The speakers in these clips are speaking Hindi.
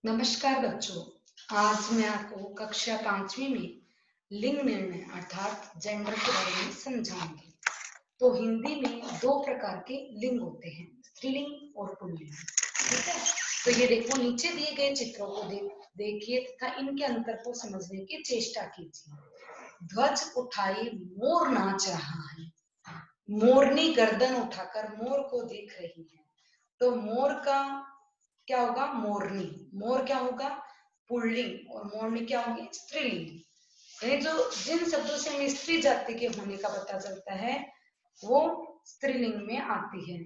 नमस्कार बच्चों। आज मैं आपको कक्षा 5वीं में लिंग निर्णय अर्थात जेंडर के बारे में समझाऊंगी। तो हिंदी में दो प्रकार के लिंग होते हैं, स्त्रीलिंग और पुल्लिंग। ठीक है, तो ये देखो, नीचे दिए गए चित्रों को देखिए तथा इनके अंतर को समझने की चेष्टा कीजिए। ध्वज उठाई मोर नाच रहा है। मोरनी गर्दन उठाकर मोर को देख रही है। तो मोर का क्या होगा? मोरनी। मोर क्या होगा? पुल्लिंग। और मोरनी क्या होगी? स्त्रीलिंग। यानी जो जिन शब्दों से हमें स्त्री जाति के होने का पता चलता है वो स्त्रीलिंग में आती है,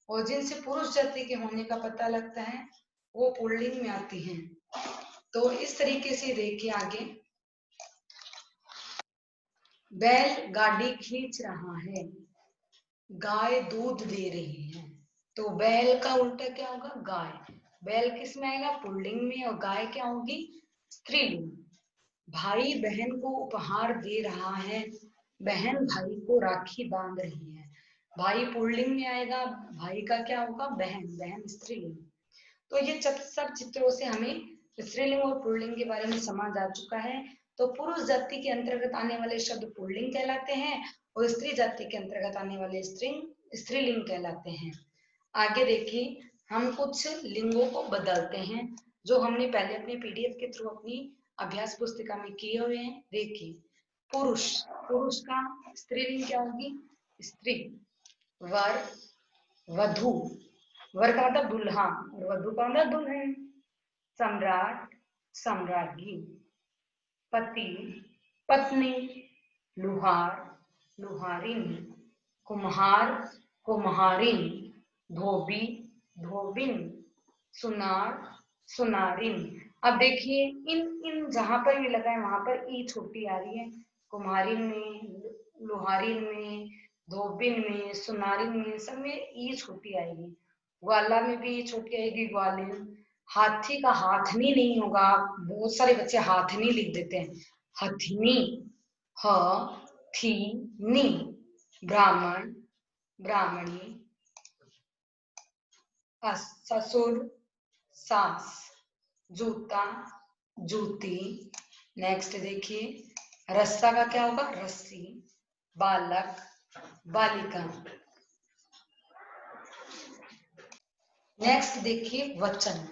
और जिनसे पुरुष जाति के होने का पता लगता है वो पुल्लिंग में आती है। तो इस तरीके से देखिए आगे, बैल गाड़ी खींच रहा है। गाय दूध दे रही है। तो बैल का उल्टा क्या होगा? गाय। बैल किस में आएगा? पुल्लिंग में। और गाय क्या होगी? स्त्रीलिंग। भाई बहन को उपहार दे रहा है। बहन भाई को राखी बांध रही है। भाई पुल्लिंग में आएगा, भाई का क्या होगा? बहन। बहन स्त्रीलिंग। तो ये सब चित्रों से हमें स्त्रीलिंग और पुल्लिंग के बारे में समझ आ चुका है। तो पुरुष जाति के अंतर्गत आने वाले शब्द पुल्लिंग कहलाते हैं और स्त्री जाति के अंतर्गत आने वाले स्त्रीलिंग कहलाते हैं। आगे देखिए, हम कुछ लिंगों को बदलते हैं जो हमने पहले अपने पीडीएफ के थ्रू अपनी अभ्यास पुस्तिका में किए हुए हैं। देखिए, पुरुष। पुरुष का स्त्रीलिंग क्या होगी? स्त्री। वर, वधु। वर का मतलब दुल्हा और वधु का मतलब दुल्हन। सम्राट, सम्राज्ञी। पति, पत्नी। लुहार, लुहारिन। कुम्हार, कुम्हारिन। धोबी, धोबिन। सुनार, सुनारिन। अब देखिए, इन इन जहां पर भी लगा है वहां पर ई छोटी आ रही है। कुम्हारिन में, लुहारिन में, धोबिन में, सुनारिन में, सब में ई छोटी आएगी। ग्वाला में भी ई छोटी आएगी, ग्वालिन। हाथी का हाथनी नहीं होगा, बहुत सारे बच्चे हाथनी लिख देते हैं। हथनी, ह थी नी। ब्राह्मण, ब्राह्मणी। ससुर, सास। जूता, जूती। नेक्स्ट देखिए, रस्सा का क्या होगा? रस्सी। बालक, बालिका। नेक्स्ट देखिए, वचन।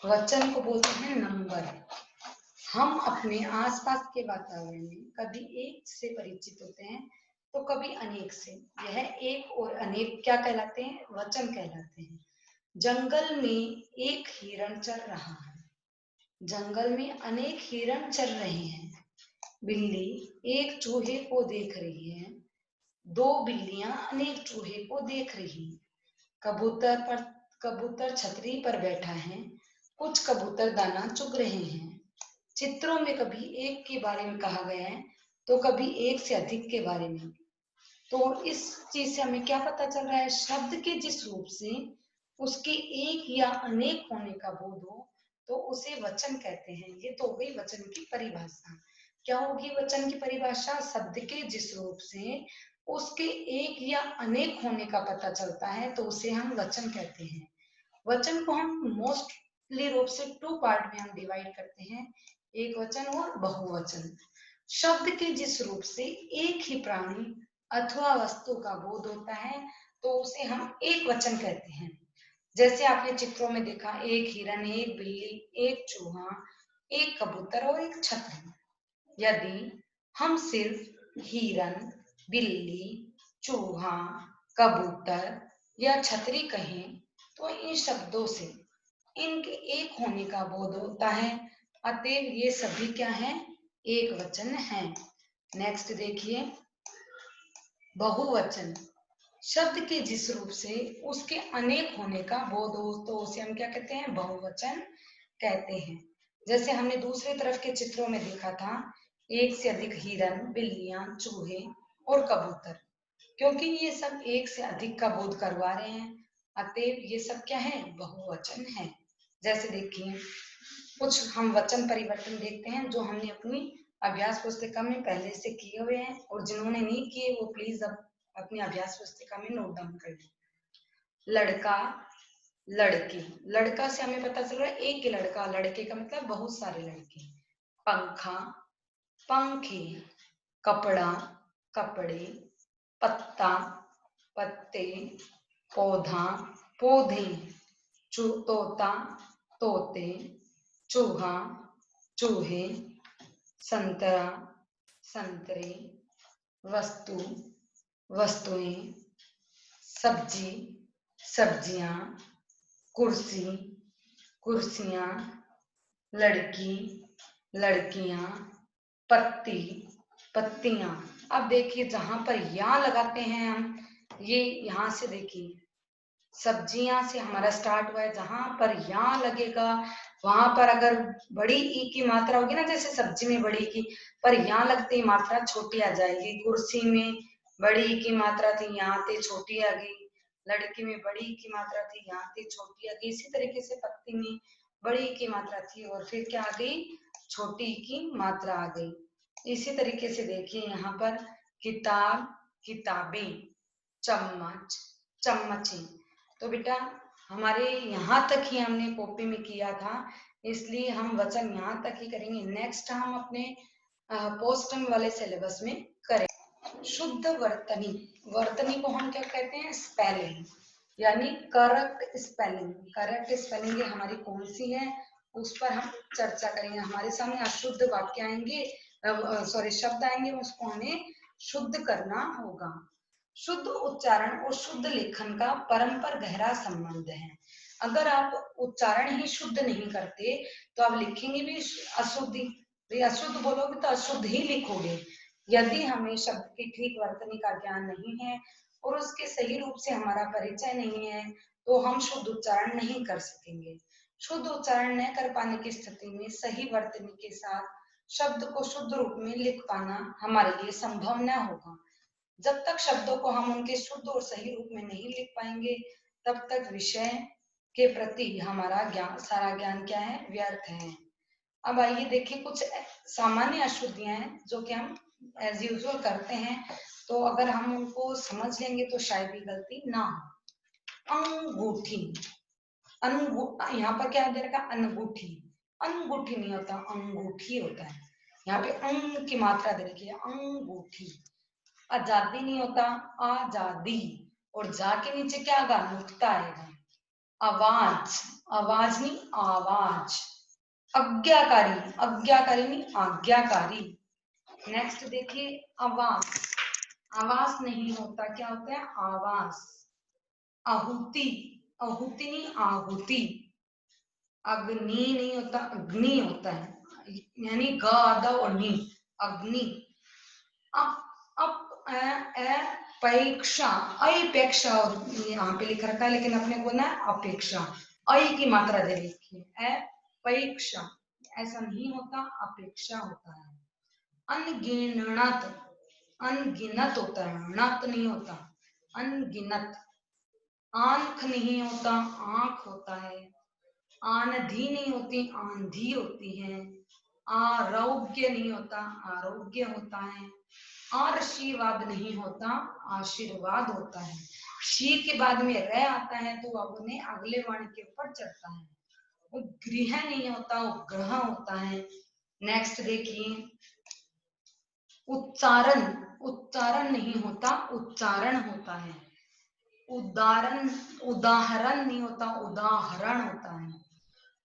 वचन को बोलते हैं नंबर। हम अपने आसपास के वातावरण में कभी एक से परिचित होते हैं तो कभी अनेक से। यह एक और अनेक क्या कहलाते हैं? वचन कहलाते हैं। जंगल में एक हिरण चर रहा है। जंगल में अनेक हिरण चर रहे हैं। बिल्ली एक चूहे को देख रही है। दो बिल्लियां अनेक चूहे को देख रही हैं। कबूतर छतरी पर बैठा है। कुछ कबूतर दाना चुग रहे हैं। चित्रों में कभी एक के बारे में कहा गया है तो कभी एक से अधिक के बारे में। तो इस चीज से हमें क्या पता चल रहा है? शब्द के जिस रूप से उसके एक या अनेक होने का बोध हो तो उसे वचन कहते हैं। ये तो हो गई वचन की परिभाषा। क्या होगी वचन की परिभाषा? शब्द के जिस रूप से उसके एक या अनेक होने का पता चलता है तो उसे हम वचन कहते हैं। वचन को हम मोस्टली रूप से 2 पार्ट में हम डिवाइड करते हैं, एक वचन और बहुवचन। शब्द के जिस रूप से एक ही प्राणी अथवा वस्तु का बोध होता है तो उसे हम एक वचन कहते हैं। जैसे आपने चित्रों में देखा, एक हिरन, एक बिल्ली, एक चूहा, एक कबूतर और एक छतरी। यदि हम सिर्फ हिरन, बिल्ली, चूहा, कबूतर या छतरी कहें तो इन शब्दों से इनके एक होने का बोध होता है, अतएव ये सभी क्या है? एक वचन है। नेक्स्ट देखिए, बहुवचन। शब्द के जिस रूप से उसके अनेक होने का बोध हो तो उसे हम क्या कहते हैं? बहुवचन कहते हैं। जैसे हमने दूसरी तरफ के चित्रों में देखा था, एक से अधिक हिरन, बिल्लियां, चूहे और कबूतर। क्योंकि ये सब एक से अधिक का बोध करवा रहे हैं, अतएव ये सब क्या है? बहुवचन है। जैसे देखिए, कुछ हम वचन परिवर्तन देखते हैं जो हमने अपनी अभ्यास पुस्तिका में पहले से किए हुए हैं, और जिन्होंने नहीं किए वो प्लीज अब अपनी अभ्यास पुस्तिका में नोट डाउन कर लें। लड़का, लड़की, लड़का से हमें पता चल रहा है एक ही लड़का, लड़के का मतलब बहुत सारे लड़के। पंखा, पंखे, कपड़ा, कपड़े, पत्ता, पत्ते, पौधा, पौधे, तोता, तोते, चूहा, चूहे, संतरा, संतरे, वस्तु, वस्तुएं, सब्जी, सब्जियां, कुर्सी, कुर्सियां, लड़की, लड़कियां, पत्ती, पत्तियां। अब देखिए जहां पर या लगाते हैं हम, ये यहां से देखिए सब्जियां से हमारा स्टार्ट हुआ है, जहां पर या लगेगा वहां पर अगर बड़ी ई की मात्रा होगी ना, जैसे सब्जी में बड़ी की, पर या लगते ही मात्रा छोटी आ जाएगी। कुर्सी में बड़ी ई की मात्रा थी, यहाँ पे छोटी आ गई। लड़की में बड़ी ई की मात्रा थी, यहाँ पे छोटी आ गई। इसी तरीके से पत्ती में बड़ी ई की मात्रा थी और फिर क्या आ गई, छोटी ई की मात्रा आ गई। इसी तरीके से देखिए यहाँ पर किताब, किताबें, चम्मच, चम्मचें। तो बेटा हमारे यहाँ तक ही हमने कॉपी में किया था, इसलिए हम वचन यहाँ तक ही करेंगे। नेक्स्ट हम अपने पोस्ट वाले सिलेबस में करें। शुद्ध वर्तनी, वर्तनी को हम क्या कहते हैं, स्पेलिंग, यानी करेक्ट स्पेलिंग। करेक्ट स्पेलिंग हमारी कौन सी है, उस पर हम चर्चा करेंगे। हमारे सामने अशुद्ध वाक्य आएंगे, सॉरी शब्द आएंगे, उसको हमें शुद्ध करना होगा। शुद्ध उच्चारण और शुद्ध लेखन का परस्पर गहरा संबंध है। अगर आप उच्चारण ही शुद्ध नहीं करते तो आप लिखेंगे भी अशुद्धि, अशुद्ध बोलोगे तो अशुद्ध ही लिखोगे। यदि हमें शब्द की ठीक वर्तनी का ज्ञान नहीं है और उसके सही रूप से हमारा परिचय नहीं है तो हम शुद्ध उच्चारण नहीं कर सकेंगे। शुद्ध उच्चारण न कर पाने की स्थिति में सही वर्तनी के साथ शब्द को शुद्ध रूप में लिख पाना हमारे लिए संभव न होगा। जब तक शब्दों को हम उनके शुद्ध और सही रूप में नहीं लिख पाएंगे तब तक विषय के प्रति हमारा ज्ञान, सारा ज्ञान क्या है, व्यर्थ है। अब आइए देखिए कुछ सामान्य अशुद्धियां हैं जो कि हम एज यूजुअल करते हैं, तो अगर हम उनको समझ लेंगे तो शायद भी गलती ना हो। अंगूठी, यहाँ पर क्या दे रखा, अंगूठी, अंगूठी नहीं होता, अंगूठी होता है। यहाँ पे अंग की मात्रा दे रखी है, अंगूठी। आजादी नहीं होता, आजादी, और जा के नीचे क्या आएगा, नुक्ता आएगा। आवाज, आवाज नहीं आवाज। आज्ञाकारी, आज्ञाकारी नहीं आज्ञाकारी। नेक्स्ट देखिए आवाज, आवाज नहीं होता, क्या होता है, आवाज। आहुति, आहुति नहीं आहुति। अग्नि नहीं होता, अग्नि होता है, यानी ग आदा और नी, अग्नि। अपेक्षा, अपेक्षा यहाँ पे लिख रखा है लेकिन अपने को ना अपेक्षा, अ की मात्रा दे रखी है, अपेक्षा, ऐसा नहीं होता, अपेक्षा होता है। अनगिनत, अनगिनत होता है, नत नहीं होता, अनगिनत। आंख नहीं होता, आंख होता है। आंधी नहीं होती, आंधी होती है। आरोग्य नहीं होता, आरोग्य होता है। आशीर्वाद नहीं होता, आशीर्वाद होता है। शी के बाद में रह आता है तो अब उन्हें अगले वर्ण के ऊपर चढ़ता है। वो गृह नहीं होता, वो ग्रह होता है। नेक्स्ट देखिए उच्चारण, उच्चारण नहीं होता, उच्चारण होता है। उदाहरण, उदाहरण नहीं होता, उदाहरण होता है।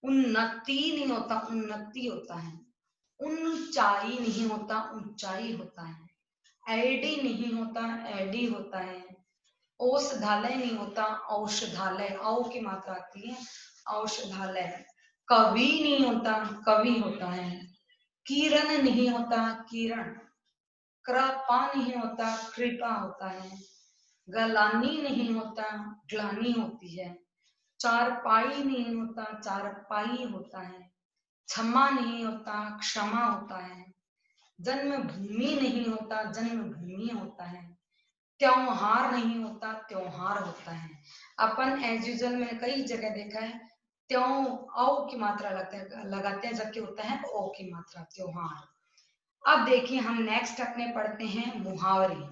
उन्नति नहीं होता, उन्नति होता है। ऊंचाई नहीं होता, ऊंचाई होता है। एडी नहीं होता, एडी होता है। औषधालय नहीं होता, औषधालय, औ की मात्रा आती है, औषधालय। कवि नहीं होता, कवि होता है। किरण नहीं होता, किरण। कृपा नहीं होता, कृपा होता है। गलानी नहीं होता, ग्लानी होती है। चारपाई नहीं होता, चारपाई होता है। क्षमा नहीं होता, क्षमा होता है। जन्मभूमि नहीं होता, जन्मभूमि होता है। त्योहार नहीं होता, त्योहार होता है। अपन एज यूजुअल में कई जगह देखा है त्यों औ की मात्रा लगाते हैं जबकि होता है ओ की मात्रा, त्योहार। अब देखिए हम नेक्स्ट अपने पढ़ते हैं मुहावरे।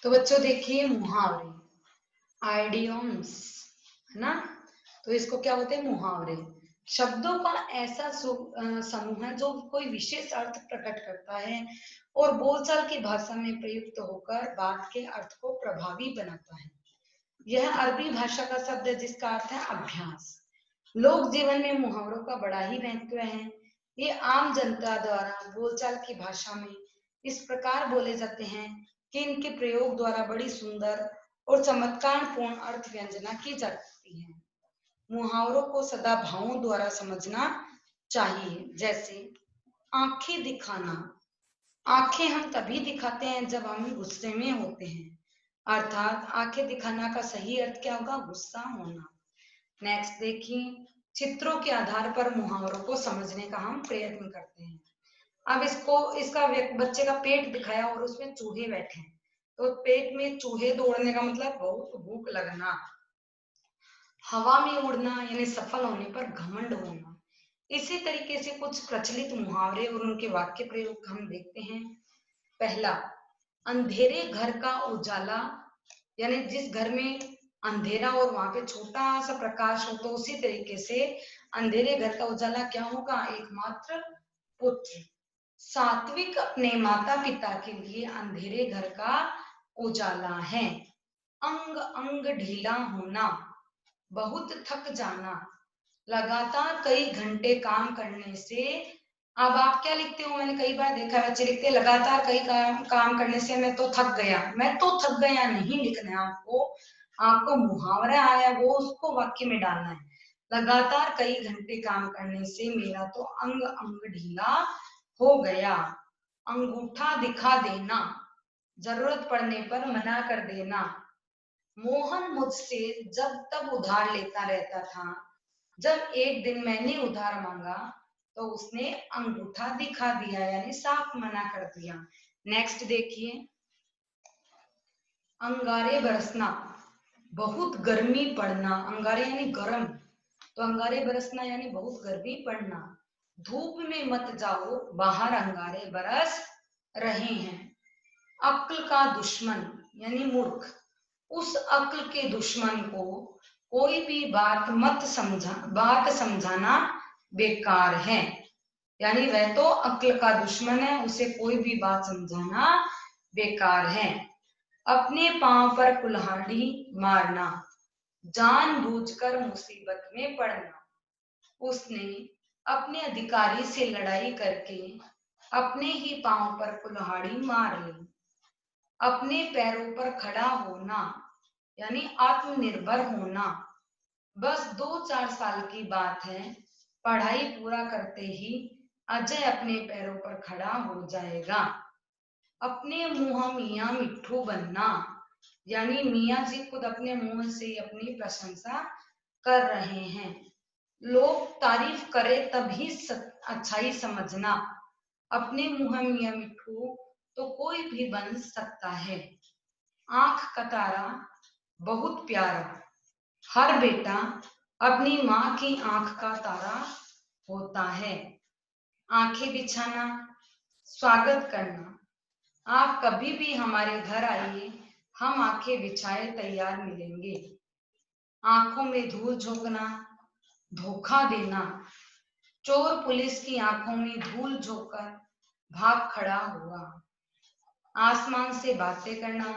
तो बच्चों देखिए मुहावरे, आइडियम्स, है ना। तो इसको क्या बोलते हैं, मुहावरे। शब्दों का ऐसा समूह है जो कोई विशेष अर्थ प्रकट करता है और बोलचाल की भाषा में प्रयुक्त होकर बात के अर्थ को प्रभावी बनाता है। यह अरबी भाषा का शब्द है जिसका अर्थ है अभ्यास। लोक जीवन में मुहावरों का बड़ा ही महत्व है। ये आम जनता द्वारा बोलचाल की भाषा में इस प्रकार बोले जाते हैं कि इनके प्रयोग द्वारा बड़ी सुंदर और चमत्कारपूर्ण अर्थ व्यंजना की जाती है। मुहावरों को सदा भावों द्वारा समझना चाहिए। जैसे आंखें दिखाना, आंखें हम तभी दिखाते हैं जब हम गुस्से में होते हैं, अर्थात आंखें दिखाना का सही अर्थ क्या होगा, गुस्सा होना। नेक्स्ट देखिए, चित्रों के आधार पर मुहावरों को समझने का हम प्रयत्न करते हैं। अब इसका बच्चे का पेट दिखाया और उसमें चूहे बैठे हैं, तो पेट में चूहे दौड़ने का मतलब बहुत भूख लगना। हवा में उड़ना यानी सफल होने पर घमंड होना। इसी तरीके से कुछ प्रचलित मुहावरे और उनके वाक्य प्रयोग हम देखते हैं। पहला, अंधेरे घर का उजाला, यानी जिस घर में अंधेरा और वहां पे छोटा सा प्रकाश हो, तो उसी तरीके से अंधेरे घर का उजाला क्या होगा, एकमात्र पुत्र। सात्विक अपने माता पिता के लिए अंधेरे घर का उजाला है। अंग अंग ढीला होना, बहुत थक जाना, लगातार कई घंटे काम करने से। अब आप क्या लिखते हो, मैंने कई बार देखा बच्चे लिखते हैं लगातार कई काम करने से मैं तो थक गया। मैं तो थक गया नहीं लिखना है आपको, आपको मुहावरा आया वो उसको वाक्य में डालना है। लगातार कई घंटे काम करने से मेरा तो अंग अंग ढीला हो गया। अंगूठा दिखा देना, जरूरत पड़ने पर मना कर देना। मोहन मुझसे जब तब उधार लेता रहता था, जब एक दिन मैंने उधार मांगा तो उसने अंगूठा दिखा दिया, यानी साफ मना कर दिया। नेक्स्ट देखिए, अंगारे बरसना, बहुत गर्मी पड़ना। अंगारे यानी गर्म, तो अंगारे बरसना यानी बहुत गर्मी पड़ना। धूप में मत जाओ, बाहर अंगारे बरस रहे हैं। अक्ल का दुश्मन यानी मूर्ख, उस अक्ल के दुश्मन को कोई भी बात समझाना बेकार है, यानी वह तो अक्ल का दुश्मन है, उसे कोई भी बात समझाना बेकार है। अपने पांव पर कुल्हाड़ी मारना, जानबूझकर मुसीबत में पड़ना। उसने अपने अधिकारी से लड़ाई करके अपने ही पांव पर कुल्हाड़ी मार ली। अपने पैरों पर खड़ा होना यानी आत्मनिर्भर होना। बस 2-4 साल की बात है, पढ़ाई पूरा करते ही अजय अपने पैरों पर खड़ा हो जाएगा। अपने मुंह मियां मिट्ठू बनना, यानी मियां जी खुद अपने मुंह से अपनी प्रशंसा कर रहे हैं। लोग तारीफ करे तभी अच्छाई समझना। अपने मुंह मियां मिट्ठू तो कोई भी बन सकता है। आंख का तारा बहुत प्यारा, हर बेटा अपनी माँ की आंख का तारा होता है। आंखें बिछाना, स्वागत करना। आप कभी भी हमारे घर आइए, हम आंखें बिछाए तैयार मिलेंगे। आंखों में धूल झोंकना, धोखा देना। चोर पुलिस की आंखों में धूल झोंककर भाग खड़ा हुआ। आसमान से बातें करना,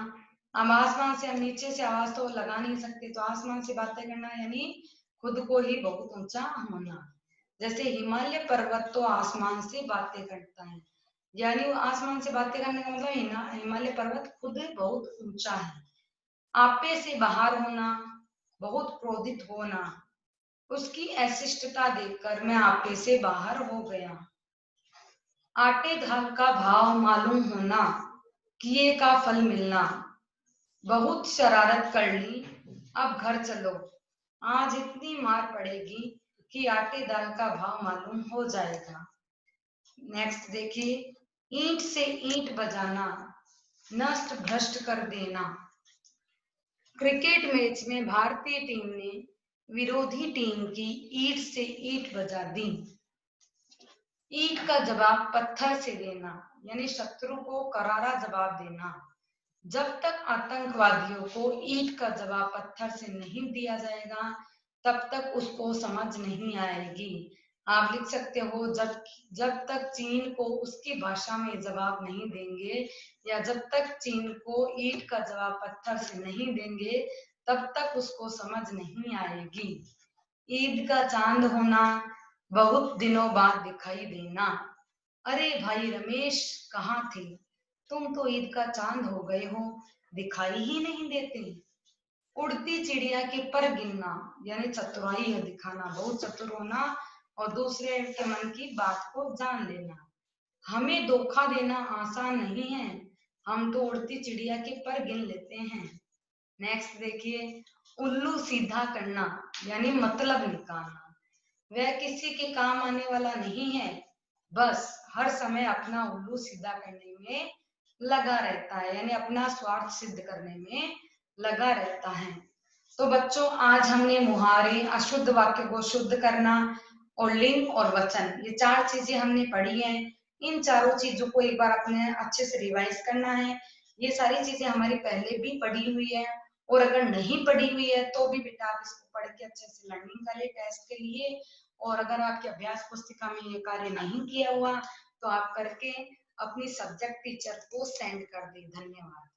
हम आसमान से, हम नीचे से आवाज तो लगा नहीं सकते, तो आसमान से बातें करना यानी खुद को ही बहुत ऊंचा होना। जैसे हिमालय पर्वत तो आसमान से बातें करता है, यानी वो आसमान से बातें करने का मतलब हिमालय पर्वत खुद बहुत ऊंचा है। आपे से बाहर होना, बहुत क्रोधित होना। उसकी अशिष्टता देखकर मैं आपे से बाहर हो गया। आटे दाल का भाव मालूम होना, किए का फल मिलना। बहुत शरारत कर ली, अब घर चलो, आज इतनी मार पड़ेगी कि आटे दाल का भाव मालूम हो जाएगा। नेक्स्ट देखिए, ईंट से ईंट बजाना, नष्ट भ्रष्ट कर देना। क्रिकेट मैच में भारतीय टीम ने विरोधी टीम की ईंट से ईंट बजा दी। ईंट का जवाब पत्थर से देना, यानी शत्रु को करारा जवाब देना। जब तक आतंकवादियों को ईंट का जवाब पत्थर से नहीं दिया जाएगा तब तक उसको समझ नहीं आएगी। आप लिख सकते हो, जब जब तक चीन को उसकी भाषा में जवाब नहीं देंगे, या जब तक चीन को ईंट का जवाब पत्थर से नहीं देंगे तब तक उसको समझ नहीं आएगी। ईद का चांद होना, बहुत दिनों बाद दिखाई देना। अरे भाई रमेश, कहाँ थे तुम? तो ईद का चांद हो गए हो, दिखाई ही नहीं देते। उड़ती चिड़िया के पर गिनना, यानी चतुराई है दिखाना, बहुत चतुर होना और दूसरे के मन की बात को जान लेना। हमें धोखा देना आसान नहीं है, हम तो उड़ती चिड़िया के पर गिन लेते हैं। नेक्स्ट देखिए, उल्लू सीधा करना, यानी मतलब निकालना। वह किसी के काम आने वाला नहीं है, बस हर समय अपना उल्लू सीधा करने में लगा रहता है, यानी अपना स्वार्थ सिद्ध करने में लगा रहता है। तो बच्चों, आज हमने मुहावरे, अशुद्ध वाक्य को शुद्ध करना और लिंग और वचन, ये चार चीजें हमने पढ़ी हैं। इन चारों चीजों को एक बार अपने अच्छे से रिवाइज करना है। ये सारी चीजें हमारी पहले भी पढ़ी हुई है, और अगर नहीं पढ़ी हुई है तो भी बेटा आप इसको पढ़ के अच्छे से लर्निंग करें टेस्ट के लिए। और अगर आपकी अभ्यास पुस्तिका में ये कार्य नहीं किया हुआ तो आप करके अपनी सब्जेक्ट टीचर को सेंड कर दें। धन्यवाद।